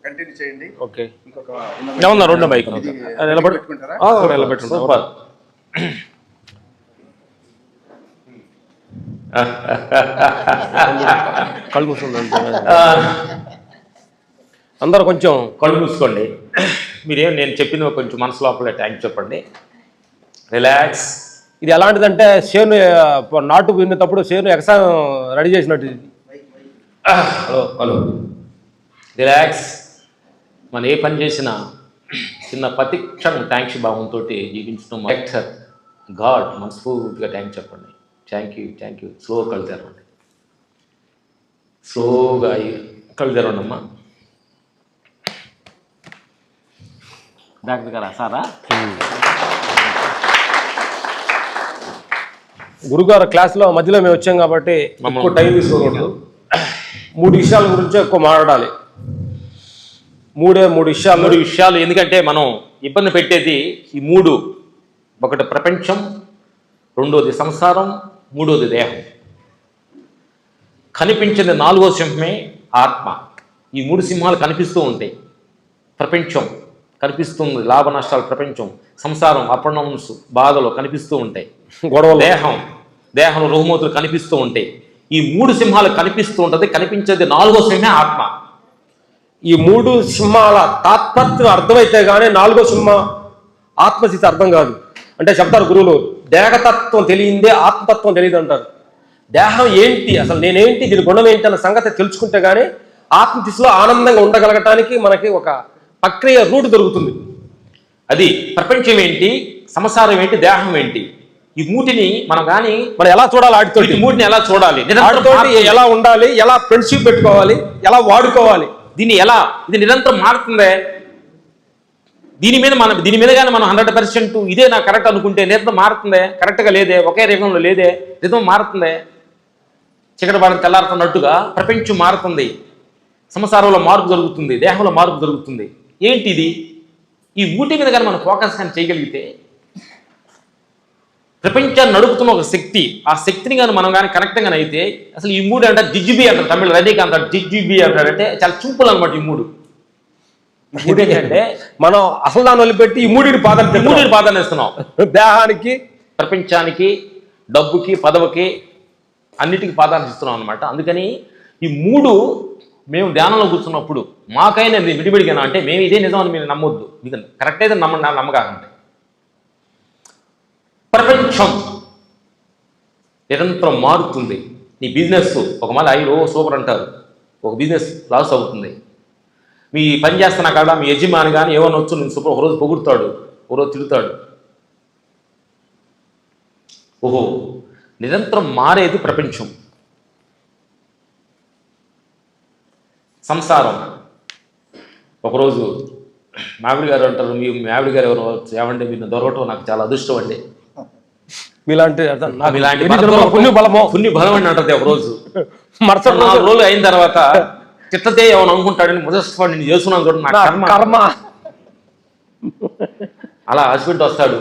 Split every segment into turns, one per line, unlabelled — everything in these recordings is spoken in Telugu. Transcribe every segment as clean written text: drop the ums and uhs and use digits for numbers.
కంటిన్యూ చేయండి.
ఓకే,
ఇంకొక
రెండు మైక్
సూపర్.
కళ్ళు మూసుకోండి, అందరూ కొంచెం
కళ్ళు మూసుకోండి. మీరేం నేను చెప్పింది కొంచెం మనసు లోపల ట్యాంక్ చెప్పండి. రిలాక్స్.
ఇది ఎలాంటిదంటే చేను నాటు విన్నప్పుడు చేను ఎక్సామ్ రెడీ చేసినట్టు ఇది.
Hello hello, relax. మనం ఏ పని చేసినా చిన్న ప్రతి క్షణం ట్యాంక్స్ భావంతో జీవించడం యాక్టర్ గాడ్ మనస్ఫూర్తిగా ట్యాంక్ చెప్పండి. Thank you. స్లో కళ్ళు తెరవండి, స్లోగా కళ్ళు తెరవండి అమ్మా. డాక్టర్ గారా సారా?
గురుగారు క్లాస్లో మధ్యలో మేము వచ్చాం కాబట్టి ఎక్కువ టైం తీసుకోకూడదు. 3 విషయాల గురించి ఎక్కువ మాట్లాడాలి. మూడు విషయాలు.
ఎందుకంటే మనం ఇబ్బంది పెట్టేది ఈ 3. ఒకటి ప్రపంచం, రెండోది సంసారం, మూడోది దేహం. కనిపించింది 4వ సింహమే ఆత్మ. ఈ 3 సింహాలు కనిపిస్తూ ఉంటాయి. ప్రపంచం కనిపిస్తుంది, లాభ నష్టాలు ప్రపంచం. సంసారం అప్రనౌన్స్ బాధలు కనిపిస్తూ ఉంటాయి,
గొడవలు.
దేహంలో రుహమూతులు కనిపిస్తూ ఉంటాయి. ఈ 3 సింహాలు కనిపిస్తూ ఉంటుంది. కనిపించేది 4వ సింహమే ఆత్మ.
ఈ 3 సింహాల తాత్పర్యం అర్థమైతే కానీ 4వ సింహ ఆత్మస్థితి అర్థం కాదు. అంటే చెప్తారు గురువులు, దేహతత్వం తెలియందే ఆత్మతత్వం తెలియదు అంటారు. దేహం ఏంటి, అసలు నేనేంటి, దీని గుణం ఏంటి అన్న సంగతి తెలుసుకుంటే కానీ ఆత్మస్థితిలో ఆనందంగా ఉండగలగటానికి మనకి ఒక ప్రక్రియ రూట్ దొరుకుతుంది.
అది ప్రపంచం ఏంటి, సంసారం ఏంటి, దేహం ఏంటి, ఈ మూటిని మనం
ఎలా చూడాలి, ఆడితోటి
మూటిని ఎలా చూడాలి,
ఎలా ఉండాలి, ఎలా ఫ్రెండ్షిప్ పెట్టుకోవాలి, ఎలా వాడుకోవాలి,
ఇది నిరంతరం మారుతుందే. దీని మీద కానీ మనం 100% ఇదే నాకు కరెక్ట్ అనుకుంటే నిరంతరం మారుతుందే. కరెక్ట్గా లేదే, ఒకే రేఖంలో లేదే, రితం మారుతుందే. చీకటి బాగా తెల్లారుతున్నట్టుగా ప్రపంచం మారుతుంది, సంసారంలో మార్పు జరుగుతుంది, దేహంలో మార్పు జరుగుతుంది. ఏంటి ఇది? ఈ మూటి మీద కానీ మనం ఫోకస్ కానీ చేయగలిగితే ప్రపంచాన్ని నడుపుతున్న ఒక శక్తి, ఆ శక్తిని కానీ మనం కానీ కరెక్ట్గా కానీ అయితే అసలు ఈ 3 అంటే జిజ్జిబి అంటారు, తమిళ రజనీకాంత్ అంటారు జిజ్జిబి అంటారు. అంటే చాలా సింపుల్ అనమాట. ఈ 3 ఏంటంటే
మనం అసలు దాన్ని వదిలిపెట్టి ఈ 3ని
ప్రాధాన్యత ఇస్తున్నాం.
దేహానికి,
ప్రపంచానికి, డబ్బుకి, పదవికి, అన్నిటికీ ప్రాధాన్యత ఇస్తున్నాం అనమాట. అందుకని ఈ 3 మేము ధ్యానంలో కూర్చున్నప్పుడు మాకైనా విడివిడిగా అంటే మేము ఇదే నిజం అని మీరు నమ్మొద్దు. మీకు కరెక్ట్ అయితే నమ్మకాకండి. ప్రపంచం నిరంతరం మారుతుంది. నీ బిజినెస్ ఒక మళ్ళీ సూపర్ అంటారు, ఒక బిజినెస్ లాస్ అవుతుంది. మీ పని చేస్తున్నా కాడ మీ యజమాని కానీ ఏమన్నా వచ్చు, నేను సూపర్ ఒకరోజు పొగుడుతాడు, ఒకరోజు తిడుతాడు. ఓహో, నిరంతరం మారేది ప్రపంచం. సంసారం ఒకరోజు మావిడి గారు అంటారు, మీ మావిడి గారు ఎవరు ఏమంటే మీరు దొరకటం నాకు చాలా అదృష్టం అండి,
మీలాంటి
పుణ్య బలం అని అంటది. ఒకరోజు మరుసటి 4 రోజులు అయిన తర్వాత చిట్టతే ఏమని అనుకుంటాడని మొదటి నేను చేస్తున్నాను చూడండి, నా కర్మ. అలా హస్బెండ్ వస్తాడు,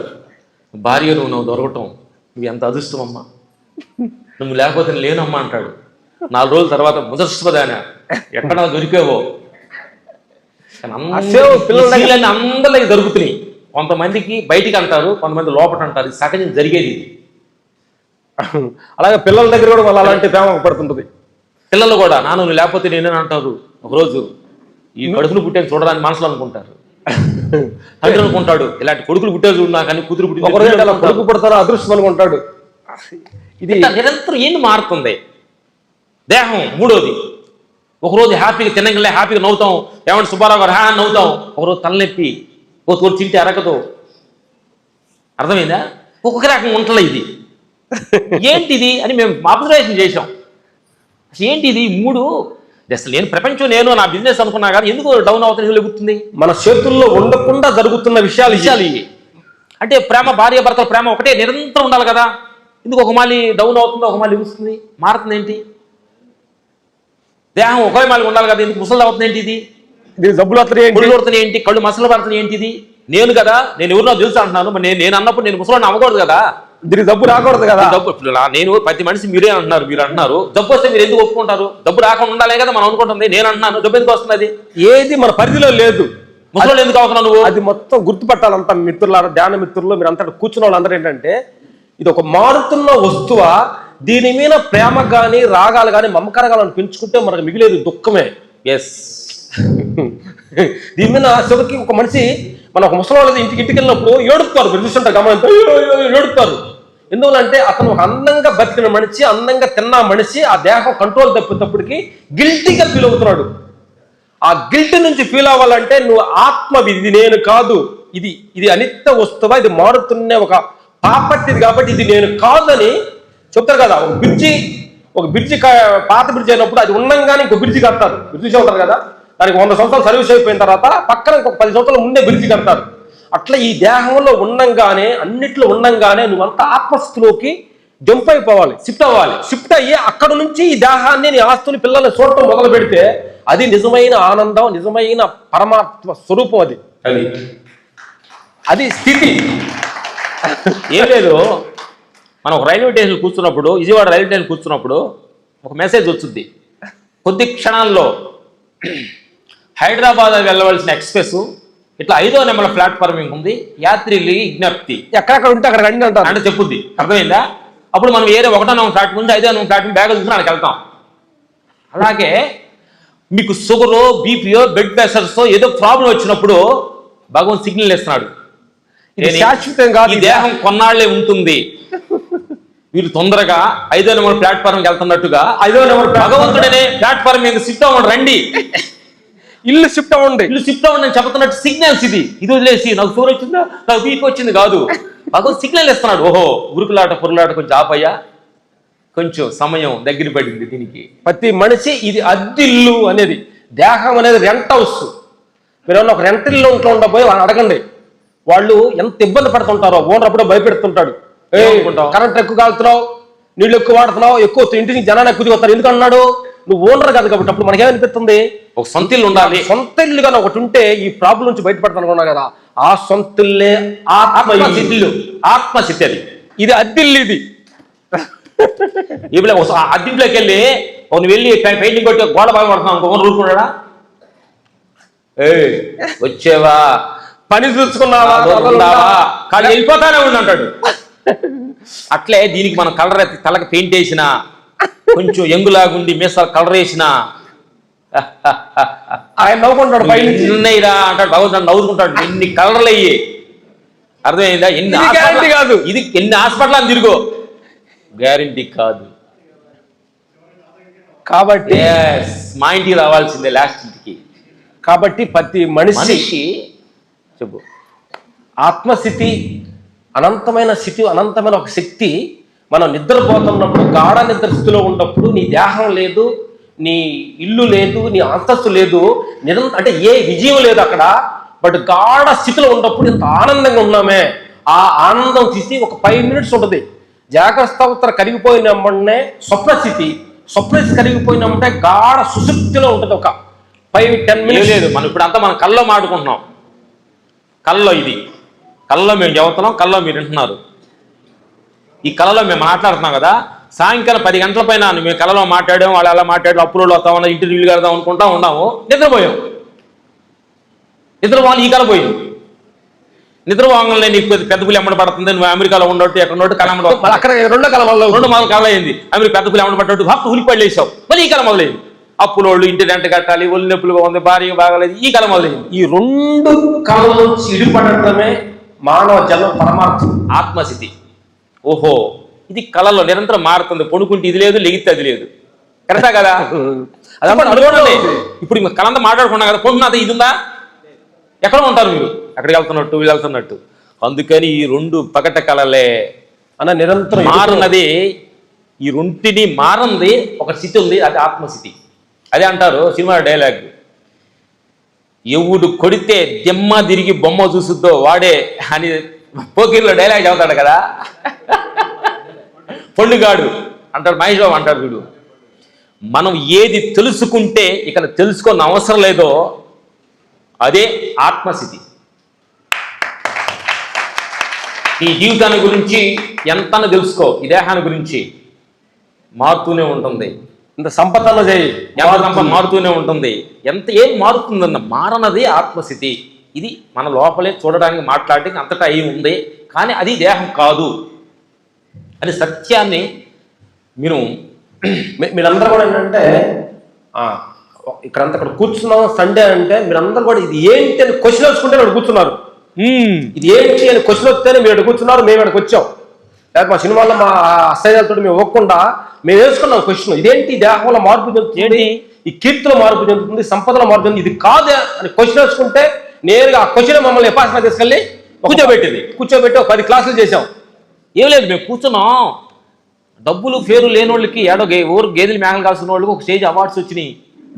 భార్య నువ్వు దొరకటం నువ్వు ఎంత అదృష్టం అమ్మా, నువ్వు లేకపోతే లేనమ్మా అంటాడు. 4 రోజుల తర్వాత ముదర్శపదానా ఎక్కడ దొరికేవో. పిల్లలని అందరికీ దొరుకుతున్నాయి. కొంతమందికి బయటికి అంటారు, కొంతమంది లోపల అంటారు. ఇది సహజం జరిగేది.
అలాగే పిల్లల దగ్గర కూడా వాళ్ళు అలాంటి ప్రేమ పడుతుంటుంది.
పిల్లలు కూడా నాన్న నువ్వు లేకపోతే నేనే అంటారు. ఒకరోజు ఈ కడుపులు పుట్టేది చూడడానికి మనసులో అనుకుంటారు. తండ్రి అనుకుంటాడు ఇలాంటి కొడుకులు పుట్టేది చూడు నాకు అని, కూతురు పుట్టి
కొడుకు పుడతారో అదృష్టం అనుకుంటాడు.
ఇది నిరంతరం ఏంది మారుతుంది. దేహం మూడోది. ఒకరోజు హ్యాపీగా తినగలే, హ్యాపీగా నవ్వుతాం, ఏమంటే సుబ్బారావు గారు హ్యాన్ నవ్వుతాం. ఒకరోజు తలనొప్పి, ఒకరోజు తింటే అరగదు. అర్థమైందా? ఒక్కొక్క రకంగా ఉంటలే. ఇది ఏంటిది అని మేము అబ్జర్వేషన్ చేసాం. ఏంటి ఇది 3? అసలు నేను ప్రపంచం నేను నా బిజినెస్ అనుకున్నా కానీ ఎందుకు డౌన్ అవుతుంది, లెగుతుంది?
మన చేతుల్లో ఉండకుండా జరుగుతున్న విషయాలు
ఇవి. అంటే ప్రేమ, భార్య భర్తల ప్రేమ ఒకటే నిరంతరం ఉండాలి కదా. ఎందుకు ఒక మాలి డౌన్ అవుతుంది, ఒక మాలి లెగుస్తుంది, మారుతుంది ఏంటి? దేహం ఒకే మాలి ఉండాలి కదా, ఎందుకు ముసలు అవుతుంది ఏంటి? ఇది
జబ్బులు
అవుతున్నాయి ఏంటి, కళ్ళు మసలు పడుతున్నాయి ఏంటి? ఇది నేను కదా, నేను ఎవరినో తెలుసు అంటున్నాను. నేను అన్నప్పుడు నేను ముసలు అవ్వకూడదు కదా.
దీనికి జబ్బు రాకూడదు కదా.
జబ్బు ఇప్పుడు నేను ప్రతి మనిషి మీరు అంటున్నారు జబ్బు వస్తే మీరు ఎందుకు ఒప్పుకుంటారు? జబ్బు రాకుండా ఉండాలే కదా మనం అనుకుంటుంది. నేను అంటున్నాను జబ్బు ఎందుకు వస్తుంది? అది
ఏది మన పరిధిలో లేదు.
ముసలి ఎందుకు అవుతున్నావు నువ్వు?
అది మొత్తం గుర్తుపట్టాలంతా మిత్రులారా, ధ్యాన మిత్రులు మీరు అంతా కూర్చున్న వాళ్ళందరూ ఏంటంటే ఇది ఒక మారుతున్న వస్తువా, దీని మీద ప్రేమ కానీ రాగాలు కానీ మమకారాలను పెంచుకుంటే మనకు మిగిలేదు దుఃఖమే.
ఎస్.
దీని మీద చివరికి ఒక మనిషి మన ఒక ముసలి వాళ్ళది ఇంటికి వెళ్ళినప్పుడు ఏడుపుతారు. మీరు చూస్తుంటారు గమనించారు, ఏడుపుతారు. ఎందువల్లంటే అతను ఒక అందంగా బతికిన మనిషి, అందంగా తిన్న మనిషి, ఆ దేహం కంట్రోల్ తప్పేటప్పటికి గిల్టీగా ఫీల్ అవుతున్నాడు. ఆ గిల్ట్ నుంచి ఫీల్ అవ్వాలంటే నువ్వు ఆత్మ, ఇది నేను కాదు, ఇది అనిత్య వస్తువా, ఇది మారుతున్న ఒక పాపట్టిది కాబట్టి ఇది నేను కాదని చెప్తారు కదా. ఒక బ్రిడ్జి పాత బ్రిడ్జి అయినప్పుడు అది ఉండంగానే ఇంకో బ్రిడ్జి కడతారు. మీరు చూసే ఉంటారు కదా. దానికి 100 సంవత్సరాలు సర్వీస్ అయిపోయిన తర్వాత పక్కన ఇంకొక 10 సంవత్సరాల ముందే బ్రిడ్జి కడతారు. అట్లా ఈ దేహంలో ఉండంగానే, అన్నిట్లో ఉండంగానే నువ్వంతా ఆత్మస్థితిలోకి జంప్ అయిపోవాలి, షిఫ్ట్ అయ్యి అక్కడ నుంచి ఈ దేహాన్ని, నీ ఆస్తుని, పిల్లల్ని చూడటం మొదలు పెడితే అది నిజమైన ఆనందం, నిజమైన పరమాత్మ స్వరూపం. అది స్థితి.
ఏం లేదు, మనం ఒక రైల్వే స్టేషన్ కూర్చున్నప్పుడు, విజయవాడ రైల్వే స్టేషన్ కూర్చున్నప్పుడు ఒక మెసేజ్ వచ్చింది. కొద్ది క్షణాల్లో హైదరాబాద్ వెళ్ళవలసిన ఎక్స్ప్రెస్ ఇట్లా 5వ నెంబర్ ప్లాట్ఫార్మింగ్ ఉంది, యాత్రికులు విజ్ఞప్తి,
ఎక్కడెక్కడ ఉంటే అక్కడ రండి అంటారు
అంటే చెప్పుద్ది. అర్థమైందా? అప్పుడు మనం ఏదో 1వ నెంబర్ ప్లాట్ఫామ్ నుంచి 5వ నెంబర్ ప్లాట్ఫామ్ బ్యాగ్ చూసుకుని అక్కడికి వెళ్తాం. అలాగే మీకు షుగరో, బీపీయో, బ్లడ్ ప్రెషర్స్ ఏదో ప్రాబ్లం వచ్చినప్పుడు భగవంతు సిగ్నల్ ఇస్తున్నాడు.
శాశ్వతం కాదు,
ఈ దేహం కొన్నాళ్లే ఉంటుంది, మీరు తొందరగా 5వ నెంబర్ ప్లాట్ఫామ్కి వెళ్తున్నట్టుగా 5వ నెంబర్ భగవంతుడనే ప్లాట్ఫామ్ మీద షిఫ్ట్ అవ్వండి, రండి,
ఇల్లు షిఫ్ట్ అవ్వండి
అని చెబుతున్నట్టు సిగ్నల్స్. ఇది వదిలేసి నాకు షుగర్ వచ్చిందా, నాకు బీపీ వచ్చింది కాదు. భగవంతు సిగ్నల్ ఇస్తున్నాడు. ఓహో, ఉరుకులాట పొరులాట కొంచెం ఆపయ్యా, కొంచెం సమయం దగ్గర పడింది దీనికి.
ప్రతి మనిషి ఇది అద్దిల్లు అనేది, దేహం అనేది రెంట్ హౌస్. మీరు ఒక రెంట్ ఇల్లు ఉండబోయి వాళ్ళని అడగండి, వాళ్ళు ఎంత ఇబ్బంది పడుతుంటారో. ఓనర్ అప్పుడే భయపెడుతుంటాడు, కరెంట్ ఎక్కువ కాలుతున్నావు, నీళ్ళు ఎక్కువ వాడుతున్నావు, ఎక్కువ ఇంటికి జనాన్ని ఎక్కువ దిగుతారు. ఎందుకు అన్నాడు? నువ్వు ఓనర్ కాదు కాబట్టి. అప్పుడు మనకేమనిపిస్తుంది?
ఒక సొంత ఇల్లు ఉండాలి.
సొంత ఇల్లు కానీ ఒకటి ఉంటే ఈ ప్రాబ్లం నుంచి బయటపడతానుకున్నా కదా. ఆ సొంత ఇల్లే
ఆత్మస్థితి. అది
ఇది అద్దిల్లు. ఇది
ఇప్పుడు అద్దింట్లోకి వెళ్ళి నువ్వు వెళ్ళి పెయింటింగ్ కొట్టి గోడ బాగా పడుతున్నావు, ఇంకో ఓనర్ ఊరుకున్నాడా? వచ్చేవా,
పని చూసుకున్నావా,
కానీ వెళ్ళిపోతానే ఉండంటాడు. అట్లే దీనికి మనం కలర్ తలకి పెయింట్ వేసినా, కొంచెం ఎంగులాగుండి మీసాలు కలర్ వేసినా
ఆయన నవ్వుకుంటాడు,
ఎన్నైరా అంటాడు. భగవంతుడు నవ్వుకుంటాడు. ఎన్ని కలర్లు అయ్యి, అర్థమైందా? ఎన్ని
కాదు,
ఇది ఎన్ని హాస్పిటల్ అని తిరుగు, గ్యారంటీ కాదు.
కాబట్టి
మా ఇంటికి రావాల్సిందే లాస్ట్ ఇంటికి.
కాబట్టి ప్రతి మనిషి
చెప్పు,
ఆత్మస్థితి అనంతమైన స్థితి, అనంతమైన ఒక శక్తి. మనం నిద్రపోతున్నప్పుడు, గాఢ నిద్ర స్థితిలో ఉన్నప్పుడు నీ దేహం లేదు, నీ ఇల్లు లేదు, నీ అంతస్తు లేదు, అంటే ఏ విజయం లేదు అక్కడ. బట్ గాఢ స్థితిలో ఉన్నప్పుడు ఇంత ఆనందంగా ఉన్నామే, ఆ ఆనందం తీసి ఒక 5 minutes ఉంటుంది. జాగ్రత్త అవతర కరిగిపోయినమ్మనే స్వప్నస్థితి కరిగిపోయినమ్మంటే గాఢ సుశుప్తిలో ఉంటుంది. ఒక 5-10 minutes
లేదు. మనం ఇప్పుడు అంతా మనం కల్లో మాడుకుంటున్నాం. కళ్ళలో మేము చదువుతున్నాం, కళ్ళలో మీరు వింటున్నారు. ఈ కళలో మేము మాట్లాడుతున్నాం కదా, సాయంకాలం 10 గంటల పైన మేము కళలో మాట్లాడాం, వాళ్ళు అలా మాట్లాడాం, అప్లోడ్ అవుతామన్నా, ఇంటర్వ్యూలు కడదాం అనుకుంటా ఉన్నాము, నిద్రపోయాం. నిద్రపోవాలి, ఈ కళ పోయింది. నిద్రపోగానే నీకు పెద్ద పులి ఎమ్మడి పడుతుంది, నువ్వు అమెరికాలో ఉండొట్టు ఎక్కడ ఉన్నట్టు కళ
అక్కడ 2
కళ అయింది. అమెరికా పెద్ద పులి ఎమ్మడి పడ్డట్టు హక్కు ఉలికి పడేసావు, మళ్ళీ ఈ కళ మొదలైంది. అప్పులోళ్ళు, ఇంటి రెంట కట్టాలి, ఒళ్ళు నొప్పులుగా ఉంది, భార్య బాగాలేదు, ఈ కళ మొదలైంది.
ఈ 2 కళల నుంచి ఇడిపడటమే మానవ జన్మ పరమార్థం,
ఆత్మస్థితి. ఓహో, ఇది కళలో నిరంతరం మారుతుంది. పొడుకుంటే ఇది లేదు, లెగితే అది లేదు. కరెక్టా కదా? అనుకోండి. ఇప్పుడు కళంతా మాట్లాడుకున్నాం కదా, పొందున్నా ఇది ఉందా? ఎక్కడ ఉంటారు మీరు? ఎక్కడికి వెళ్తున్నట్టు, వీళ్ళు వెళ్తున్నట్టు. అందుకని ఈ 2 పగట కళలే అన్న నిరంతరం మారున్నది. ఈ 2టిని మారంది ఒక స్థితి ఉంది, అది ఆత్మస్థితి. అదే అంటారు సినిమా డైలాగ్, ఎవడు కొడితే దెమ్మ తిరిగి బొమ్మ చూసుద్దో వాడే అని పోకిర్లో డైలాగ్ చదువుతాడు కదా. పొండుగాడు అంటాడు, మహేష్ బాబు అంటాడు. వీడు మనం ఏది తెలుసుకుంటే ఇక తెలుసుకున్న అవసరం లేదో అదే ఆత్మస్థితి. ఈ జీవితాన్ని గురించి ఎంతనో తెలుసుకో, ఈ దేహాన్ని గురించి మారుతూనే ఉంటుంది.
ఇంత సంపదన చేయి,
మారుతూనే ఉంటుంది. ఏం మారుతుందన్న మారనది ఆత్మస్థితి. ఇది మన లోపలే చూడడానికి మాట్లాడడానికి అంతటా అయి ఉంది, కానీ అది దేహం కాదు అని సత్యాన్ని
మీరందరూ కూడా ఏంటంటే ఇక్కడ కూర్చున్నాం సండే అంటే మీరందరూ కూడా ఇది ఏంటి అని క్వశ్చన్ వేసుకుంటే ఇక్కడ కూర్చున్నారు. ఇది ఏంటి అని క్వశ్చన్ వస్తేనే మీరు ఇక్కడ కూర్చున్నారు, మేము ఇక్కడికి వచ్చాం. లేకపోతే మా సినిమాల్లో మా అసహ్యాలతో మేము ఒక్కకుండా మేము వేసుకున్నాం క్వశ్చన్. ఇదేంటి దేహంలో మార్పు చెందుతుంది, ఈ కీర్తిలో మార్పు చెందుతుంది, సంపదలో మార్పు చెందుతుంది, ఇది కాదే అని క్వశ్చన్ వేసుకుంటే నేరుగా ఆ క్వశ్చన్ మమ్మల్ని ఎపాసన తీసుకెళ్ళి కూర్చోబెట్టి 10 క్లాసులు చేసాం.
ఏం లేదు, మేము కూర్చున్నాం. డబ్బులు పేరు లేని వాళ్ళకి ఊరు గేదెలు మేకలు కాల్సిన వాళ్ళకి ఒక స్టేజ్ అవార్డ్స్ వచ్చినాయి.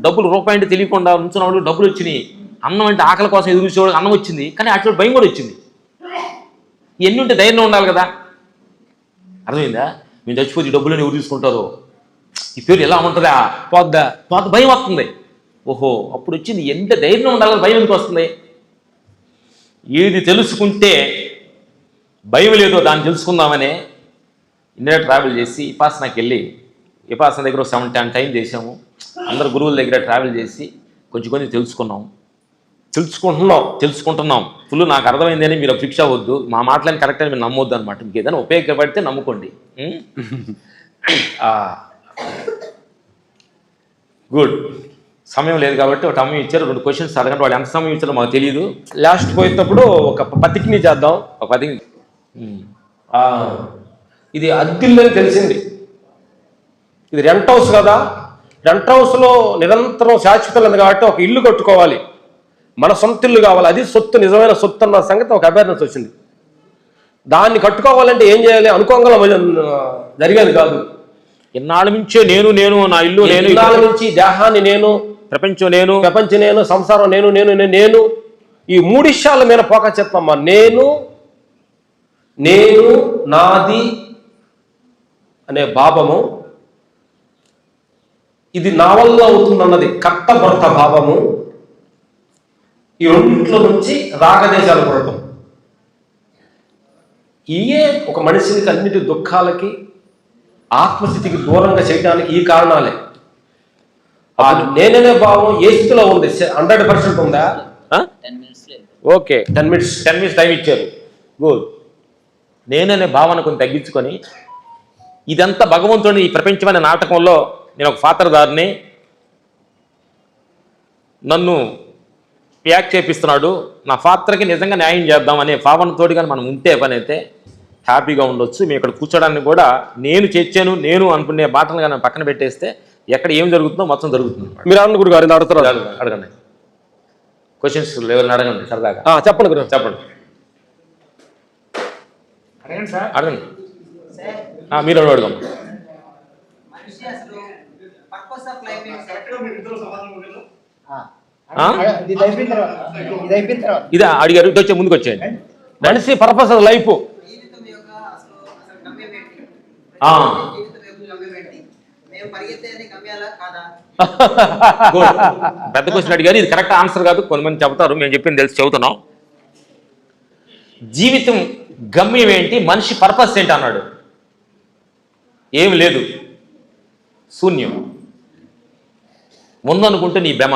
డబ్బులు రూపాయి అంటే తెలియకుండా ఉంచిన వాళ్ళకి డబ్బులు వచ్చినాయి. అన్నం అంటే ఆకలి కోసం ఎదురు చూసేవాళ్ళకి అన్నం వచ్చింది, కానీ అట్లా భయం కూడా వచ్చింది. ఇవన్నీ ఉంటే ధైర్యం ఉండాలి కదా. అర్థమైందా? మేము చచ్చిపోతే డబ్బులని ఎవరు తీసుకుంటారో, ఈ పేరు ఎలా ఉంటుందా, పోద్దా భయం వస్తుంది. ఓహో, అప్పుడు వచ్చింది. ఎంత ధైర్యం ఉండాలి కదా, భయం ఎందుకు వస్తుంది? ఏది తెలుసుకుంటే భయం లేదో దాన్ని తెలుసుకుందామనే ఇండియా ట్రావెల్ చేసి విపాసనకి వెళ్ళి విపాసన దగ్గర 7-10 టైం చేసాము. అందరు గురువుల దగ్గర ట్రావెల్ చేసి కొంచెం తెలుసుకుంటున్నాం. ఫుల్ నాకు అర్థమైందని మీరు ఫిక్స్ అవ్వద్దు, మా మాటలని కరెక్ట్ అని మీరు నమ్మొద్దు అనమాట. మీకు ఏదైనా ఉపయోగపడితే నమ్ముకోండి. గుడ్. సమయం లేదు కాబట్టి ఒక సమయం ఇచ్చారు, 2 క్వశ్చన్స్ అడగండి. వాళ్ళు ఎంత సమయం ఇచ్చారో మాకు తెలియదు.
లాస్ట్ పోయేటప్పుడు ఒక పతికిని చేద్దాం.
ఒక 10
ఇది అద్దిల్లని తెలిసింది. ఇది రెంట్ హౌస్ కదా, రెంట్ హౌస్లో నిరంతరం శాశ్వతం లేదు కాబట్టి ఒక ఇల్లు కట్టుకోవాలి, మన సొంత ఇల్లు కావాలి, అది సొత్తు, నిజమైన సొత్తు అన్న సంగతి ఒక అవేర్నెస్ వచ్చింది. దాన్ని కట్టుకోవాలంటే ఏం చేయాలి? అనుకోంగా జరిగేది కాదు.
ఇన్నాళ్ళ నుంచే నేను నా ఇల్లు నేను,
ఇన్నాళ్ళ నుంచి దేహాన్ని నేను, ప్రపంచం నేను, సంసారం నేను ఈ 3 విషయాల మీద ఫోకస్ చేస్తామమ్మా. నేను నాది అనే భావము, ఇది నా వల్ల అవుతుందన్నది కర్తభర్త భావము, ఈ 2 నుంచి రాగదేశాలు పుడతాం. ఇయే ఒక మనిషికి అన్నిటి దుఃఖాలకి ఆత్మస్థితికి దూరంగా చేయడానికి ఈ కారణాలే. ఆ నేననే భావం ఏ స్థితిలో ఉంది? 100% ఉందా?
ఓకే, 10 minutes టైం ఇచ్చారు. గుడ్. నేననే భావన కొంచెం తగ్గించుకొని, ఇదంతా భగవంతుని ఈ ప్రపంచమైన నాటకంలో నేను ఒక పాత్రధారిని, నన్ను యాక్ట్ చేపిస్తున్నాడు, నా పాత్రకి నిజంగా న్యాయం చేద్దాం అనే భావనతోటి కానీ మనం ఉంటే పని అయితే హ్యాపీగా ఉండొచ్చు. మేము ఇక్కడ కూర్చోడానికి కూడా నేను అనుకునే బాటలు కానీ పక్కన పెట్టేస్తే ఎక్కడ ఏం జరుగుతుందో మొత్తం జరుగుతుంది.
మీరు అన్న గురు గారు అడుగుతారు,
అడగండి. క్వశ్చన్స్ ఎవరిని అడగండి సరదాగా.
చెప్పండి గురు, చెప్పండి.
అడగండి. మీరు అడగం. ఇదా అడిగారు, ఇటు వచ్చే ముందుకు వచ్చేయండి.
మనిషి పర్పస్ ఆఫ్ లైఫ్,
పెద్ద క్వశ్చన్ అడిగారు. ఇది కరెక్ట్ ఆన్సర్ కాదు, కొంతమంది చెబుతారు, మేము చెప్పింది తెలిసి చెబుతున్నాం. జీవితం గమ్యం ఏంటి, మనిషి పర్పస్ ఏంటి అన్నాడు. ఏమి లేదు, శూన్యం. ముందనుకుంటే నీ భ్రమ.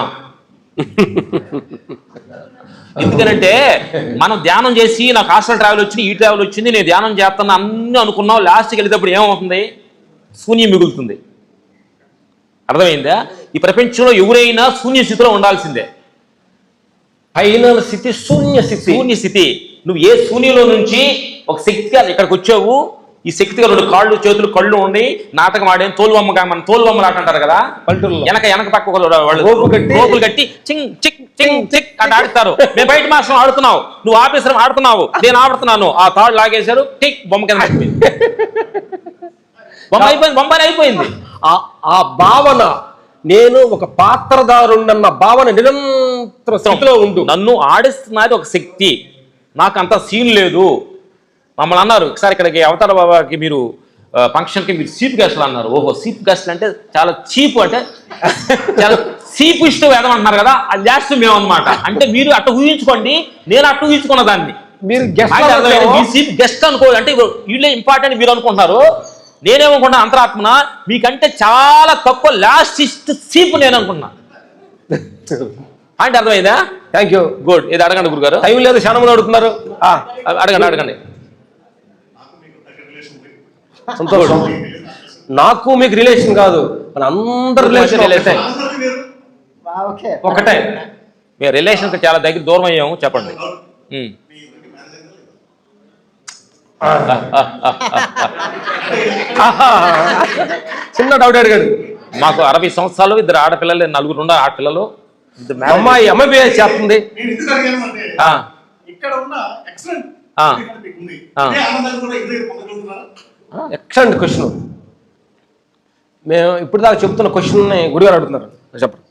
ఎందుకనంటే మనం ధ్యానం చేసి నాకు హాస్టల్ ట్రావెల్ వచ్చింది, ఈ ట్రావెల్ వచ్చింది, నేను ధ్యానం చేస్తాను అన్నీ అనుకున్నాం. లాస్ట్కి వెళ్ళేటప్పుడు ఏమవుతుంది? శూన్యం మిగులుతుంది. అర్థమైందా? ఈ ప్రపంచంలో ఎవరైనా శూన్య స్థితిలో ఉండాల్సిందే.
ఫైనల్ స్థితి శూన్య స్థితి.
నువ్వు ఏ శూన్యంలో నుంచి ఒక శక్తిగా ఇక్కడికి వచ్చావు. ఈ శక్తిగా 2 కాళ్ళు చేతులు కళ్ళు ఉండి నాటకం ఆడే తోలుబొమ్మగా, మన తోలుబొమ్మలు ఆట అంటారు కదా, పల్లెటూరులో వెనక పక్క వాళ్ళు రోపులు కట్టి చింగ్ చిక్ చింగ్ చిక్ అంటే ఆడుతారు. మేము బయట మాసం ఆడుతున్నావు, నువ్వు ఆఫీసర్ ఆడుతున్నావు, నేను ఆడుతున్నాను. ఆ తాడు లాగేశారు, టిక్ బొమ్మ కింద బొమ్మ అయిపోయింది.
ఆ భావన, నేను ఒక పాత్రధారుడన్న భావన నిరంతర స్థితిలో ఉంటూ
నన్ను ఆడిస్తున్నది ఒక శక్తి. నాకు అంత సీన్ లేదు. మమ్మల్ని అన్నారు ఒకసారి ఇక్కడికి అవతార బాబాకి మీరు ఫంక్షన్కి మీరు చీఫ్ గెస్ట్లు అన్నారు. ఓహో, చీఫ్ గెస్ట్లు అంటే చాలా చీప్, అంటే చాలా చీపిస్ట్ వేదం అంటున్నారు కదా, అది లాస్ట్ మేము అనమాట. అంటే మీరు అట్ట ఊహించుకోండి, నేను అట్ట ఊహించుకున్న దాన్ని.
మీరు
గెస్ట్ అనుకో అంటే వీళ్ళే ఇంపార్టెంట్ మీరు అనుకుంటున్నారు. నేనేమనుకున్నా అంతరాత్మన మీకంటే చాలా తక్కువ లాస్ట్ సీప్ నేను అనుకున్నా. అంటే అర్థమైందా?
Thank you.
గుడ్. ఇది అడగండి గురుగారు.
టైం లేదు, క్షణంలో అడుగుతున్నారు.
అడగండి.
సంతోషం. నాకు మీకు రిలేషన్ కాదు, మన అందరి రిలేషన్ ఒకటే.
మీ రిలేషన్కి చాలా దగ్గర దూరం అయ్యాము. చెప్పండి.
చిన్న డౌట్ అడిగాడు.
మాకు 60 సంవత్సరాలు, 2 ఆడపిల్లలు, 4 ఆడపిల్లలు.
అమ్మాయి ఎంబీబీఎస్ చేస్తుంది. Excellent question. మేము ఇప్పుడు దాకా చెప్తున్న క్వశ్చన్ గుడిగారు అడుగుతున్నారు. చెప్పండి.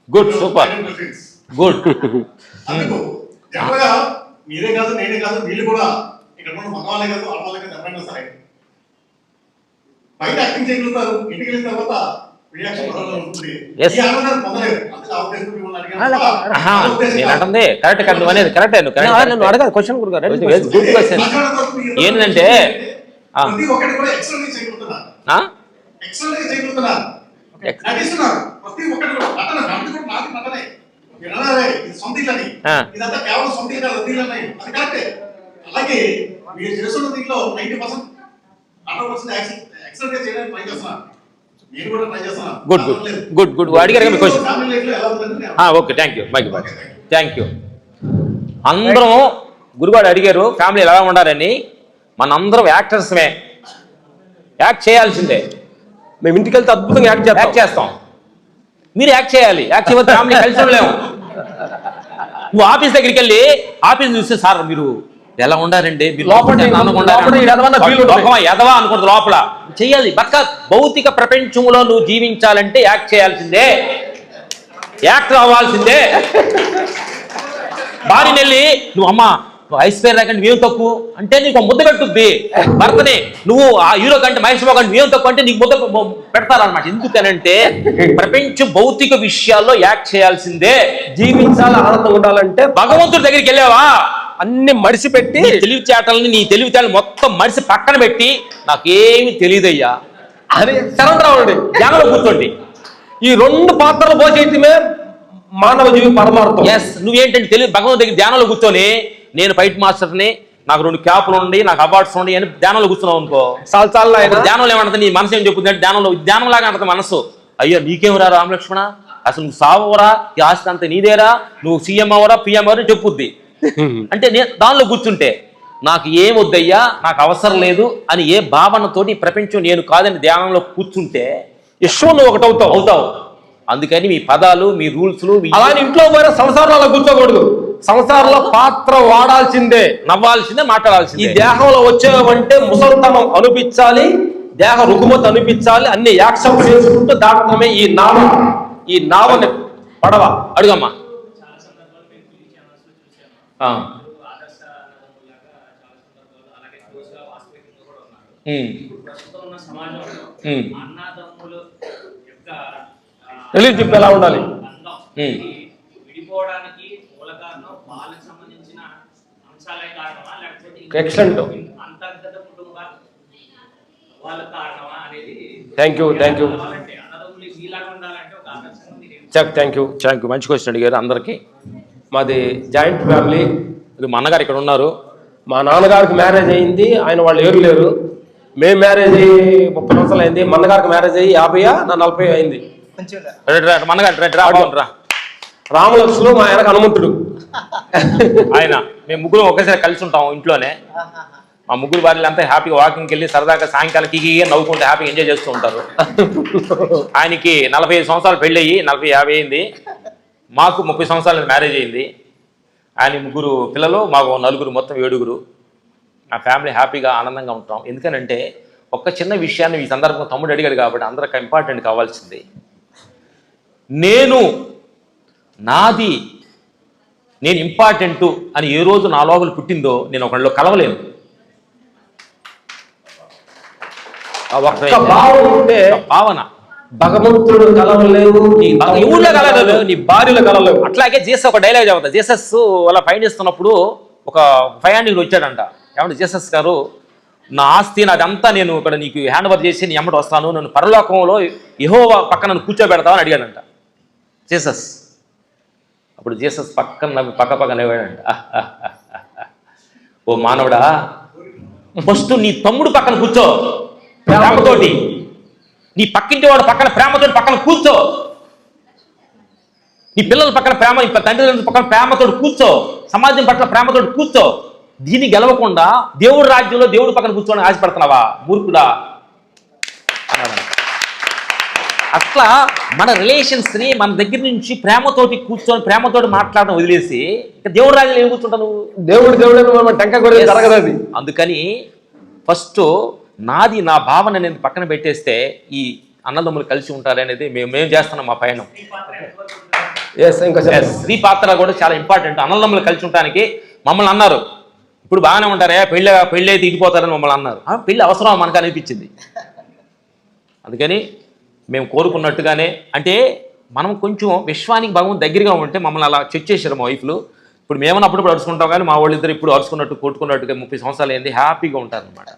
Good, super, good.
మీరే కాదు, నేనే కాదు, వీళ్ళు కూడా ఇక్కడ ఉన్న మగవాళ్ళే కాదు, ఆడవాళ్ళే కాదు, ఎవరైనా సరే బయట యాక్టింగ్ చేయగలుగుతారు. ఇంటికి వెళ్ళిన తర్వాత
అడగాలి క్వశ్చన్ గురుగారు. Good question. ఏంటంటే
అలాగే మీరు చేస్తున్న దీంట్లో 90% 100% చేయడానికి ట్రై చేస్తున్నారు.
Good good good good. అడిగారు మీ question. Okay, thank you. Thank you. అందరం గురుగారు అడిగారు ఫ్యామిలీ ఎలా ఉండాలని. మనందరం యాక్టర్స్మే, యాక్ట్ చేయాల్సిందే.
మేము ఇంటికి వెళ్తే అద్భుతంగా యాక్ట్ చేస్తాం.
మీరు యాక్ట్ చేయాలి. యాక్ట్ చేయకపోతే ఫ్యామిలీ కలిసి ఉండలేము. నువ్వు ఆఫీస్ దగ్గరికి వెళ్ళి ఆఫీస్ చూస్తే సార్ మీరు ఎలా ఉండారండి, మీరు ఎదవా అనుకుంటుంది లోపల. చెయ్యాలి. బక్క భౌతిక ప్రపంచంలో నువ్వు జీవించాలంటే యాక్ట్ చేయాల్సిందే, యాక్టర్ అవ్వాల్సిందే. భార్యని వెళ్ళి నువ్వు అమ్మా నువ్వు ఐశ్వర్య రాకంటే మేము తక్కువ అంటే నీకు ముద్ద పెట్టుద్ది. భర్తని నువ్వు ఆ హీరో కంటే మహేష్ బాబు కంటే మేము తక్కువ అంటే నీకు ముద్ద పెడతారనమాట. ఎందుకనంటే ప్రపంచ భౌతిక విషయాల్లో యాక్ట్ చేయాల్సిందే.
జీవించాలి, ఆనందం ఉండాలంటే
భగవంతుడి దగ్గరికి వెళ్ళావా
అన్ని మడిసిపెట్టి
నీ తెలివితేటలు మొత్తం మడిసి పక్కన పెట్టి నాకేమి తెలియదయ్యా
అని శరణరావుడి
ధ్యానంలో కూర్చోండి.
ఈ 2 పాత్రలు పోసేయటమే మానవ జీవి పరమార్థం.
నువ్వేంటంటే భగవంతుడి దగ్గర ధ్యానంలో కూర్చొని నేను ఫైట్ మాస్టర్ని, నాకు 2 క్యాపులు ఉండి, నాకు అవార్డ్స్ ఉండి అని ధ్యానంలో కూర్చున్నావు అనుకో. ధ్యానంలో ఏమంటుంది, నీ మనసు ఏం చెప్పుతుంది అంటే ధ్యానం లాగా అంటుంది మనసు. అయ్యో నీకేమరా రామలక్ష్మణ, అసలు నువ్వు సావరా, ఈ ఆస్తి అంతా నీదేరా, నువ్వు సీఎం అవరా పిఎం అవరా చెప్పుద్ది. అంటే నేను దానిలో కూర్చుంటే నాకు ఏమొద్దయ్యా, నాకు అవసరం లేదు అని ఏ భావనతోటి ప్రపంచం నేను కాదని ధ్యానంలో కూర్చుంటే యశ్వం నువ్వు అవుతావు. అందుకని మీ పదాలు, మీ రూల్స్లు
అలానే ఇంట్లో పోయిన సంసారంలో కూర్చోకూడదు. సంసారంలో పాత్ర వాడాల్సిందే,
నవ్వాల్సిందే, మాట్లాడాల్సిందే.
ఈ దేహంలో వచ్చేవంటే ముసల్తనం అనిపించాలి, దేహ రుకుమతి అనిపించాలి, అన్ని యాక్సెప్ట్ చేసుకుంటూ దాటమే ఈ నావని పడవ.
అడుగమ్మా.
రిలేషన్షిప్ ఎలా ఉండాలి? ఎక్సలెంట్. Thank you.
మంచి క్వశ్చన్ అడిగారు అందరికీ.
మాది జాయింట్ ఫ్యామిలీ.
మా అన్నగారు ఇక్కడ ఉన్నారు.
మా నాన్నగారికి మ్యారేజ్ అయింది, ఆయన వాళ్ళు ఎవరు లేరు. మేము మ్యారేజ్ అయ్యి 30 సంవత్సరాలు అయింది. మా అన్నగారికి మ్యారేజ్ అయ్యి 50 నా 40 అయింది. రామలక్ష్మణుడు మా ఆయనకు హనుమంతుడు.
ఆయన మేము ముగ్గురు ఒకేసారి కలిసి ఉంటాం ఇంట్లోనే. మా ముగ్గురు భార్యలు అంతా హ్యాపీగా వాకింగ్కి వెళ్ళి సరదాగా సాయంకాలం కికి నవ్వుకుంటూ హ్యాపీగా ఎంజాయ్ చేస్తూ ఉంటారు. ఆయనకి 45 సంవత్సరాలు పెళ్ళి అయ్యి 40-50 అయింది. మాకు 30 సంవత్సరాలు మ్యారేజ్ అయింది. ఆయన 3 పిల్లలు, మాకు 4, మొత్తం 7. ఆ ఫ్యామిలీ హ్యాపీగా ఆనందంగా ఉంటాం. ఎందుకనంటే ఒక్క చిన్న విషయాన్ని ఈ సందర్భంగా తమ్ముడు అడిగాడు కాబట్టి అందరికి ఇంపార్టెంట్ కావాల్సింది. నేను ఇంపార్టెంటు అని ఏ రోజు నా లోపల పుట్టిందో నేను ఒకళ్ళు కలవలేను. భావన
భగవంతుడు కలవలేవు, నీ
ఊళ్ళో కలవలేవు,
నీ భార్యలో కలవలేవు.
అట్లాగే జీసస్ ఒక డైలాగ్ చెబుతా. జీసస్ అలా పయనిస్తున్నప్పుడు ఒక ప్రయాణికుడు వచ్చాడంట. ఏమంటే జీసస్ గారు, నా ఆస్తి నాదంతా నేను ఇక్కడ నీకు హ్యాండ్ ఓవర్ చేసి నీ అమ్మటి వస్తాను, నన్ను పరలోకంలో యెహోవా పక్కన నన్ను కూర్చోబెడతావని అడిగాడంట జీసస్. అప్పుడు జీసస్ పక్కన పక్క నవ్వాడంట. ఓ మానవుడా, ఫస్ట్ నీ తమ్ముడు పక్కన కూర్చో ప్రేమతోటి, నీ పక్కింటి వాడు పక్కన ప్రేమతోటి పక్కన కూర్చో, నీ పిల్లల పక్కన ప్రేమ, తండ్రి పక్కన ప్రేమతోటి కూర్చో, సమాజం పట్ల ప్రేమతోటి కూర్చో. దీన్ని గెలవకుండా దేవుడి రాజ్యంలో దేవుడి పక్కన కూర్చోని ఆశపడుతున్నావా మూర్ఖుడా అన్నాడు. అట్లా మన రిలేషన్స్ ని మన దగ్గర నుంచి ప్రేమతోటి కూర్చొని ప్రేమతోటి మాట్లాడడం వదిలేసి ఇంకా దేవుడి రాజ్యంలో ఏం కూర్చుంటావు నువ్వు?
దేవుడు టెంక కూడా జరగదు అది.
అందుకని ఫస్ట్ నాది నా భావన నేను పక్కన పెట్టేస్తే ఈ అన్నదమ్ములు కలిసి ఉంటారు అనేది మేము చేస్తున్నాం మా పయనం. స్త్రీ పాత్ర కూడా చాలా ఇంపార్టెంట్. అన్నదమ్ములు కలిసి ఉండడానికి మమ్మల్ని అన్నారు, ఇప్పుడు బాగానే ఉంటారా, పెళ్ళి అయితే ఇడిపోతారని మమ్మల్ని అన్నారు. పెళ్ళి అవసరం మనకు అనిపించింది. అందుకని మేము కోరుకున్నట్టుగానే, అంటే మనం కొంచెం విశ్వానికి భగవంతు దగ్గరగా ఉంటే మమ్మల్ని అలా చెక్ చేశారు మా వైఫ్లు. ఇప్పుడు మేమన్నా అప్పుడప్పుడు అరుచుకుంటాం, కానీ మా వాళ్ళిద్దరు ఇప్పుడు అరుచుకున్నట్టు కొట్టుకున్నట్టుగా 30 సంవత్సరాలు అయింది, హ్యాపీగా ఉంటారనమాట,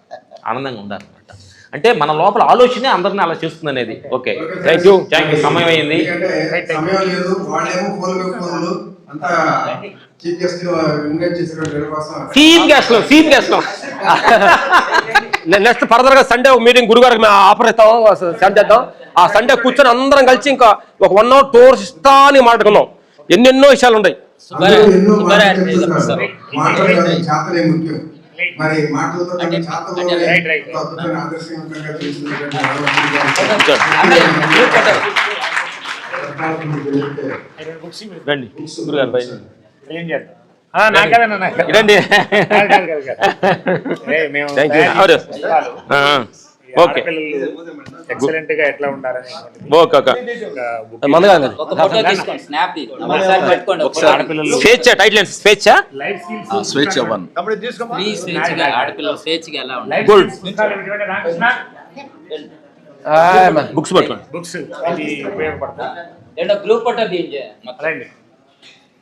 ఆనందంగా ఉంటారనమాట. అంటే మన లోపల ఆలోచనే అందరినీ అలా చేస్తుంది అనేది. Okay, thank you. సమయం అయింది.
నెక్స్ట్ ఫర్దర్ గా సండే ఒక మీటింగ్ గురుగారికి మేము ఆఫర్ ఇస్తాం, సెండ్ చేద్దాం. ఆ సండే కూర్చొని అందరం కలిసి ఇంకా ఒక 1 hour టూర్స్ ఇస్తాని మాట్లాడుకున్నాం. ఎన్నెన్నో విషయాలు ఉన్నాయి.
మరి మాటలతో
రండి గురుగారు బయట
రండి. ఓకే
ఎక్సలెంట్ గా ఎట్లా ఉండాలని
ఓకే
స్వేచ్ఛ టైటిల్ స్వేచ్ఛ
స్వేచ్ఛ 1
గుడ్ బుక్స్ పట్టుకోండి.
బుక్స్ ఇది ఉపయోగపడతాయి.
గ్రూప్ ఫోటో
రండి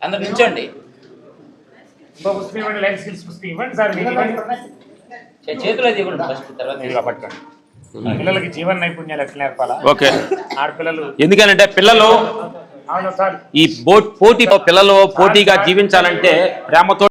అందరు నిల్చోండి.
ఇంకో పుస్తకం ఇవ్వండి, లైఫ్ స్కిల్స్ పుస్తకం ఇవ్వండి సార్. మీరు
చేతిలో ఇవ్వండి ఫస్ట్, తర్వాత
ఇలా పట్టుకోండి. పిల్లలకి జీవన నైపుణ్యాలు ఎట్లా నేర్పాలా?
ఓకే,
ఆడపిల్లలు
ఎందుకనంటే పిల్లలు
అవును సార్
ఈ పోటీగా జీవించాలంటే ప్రేమతో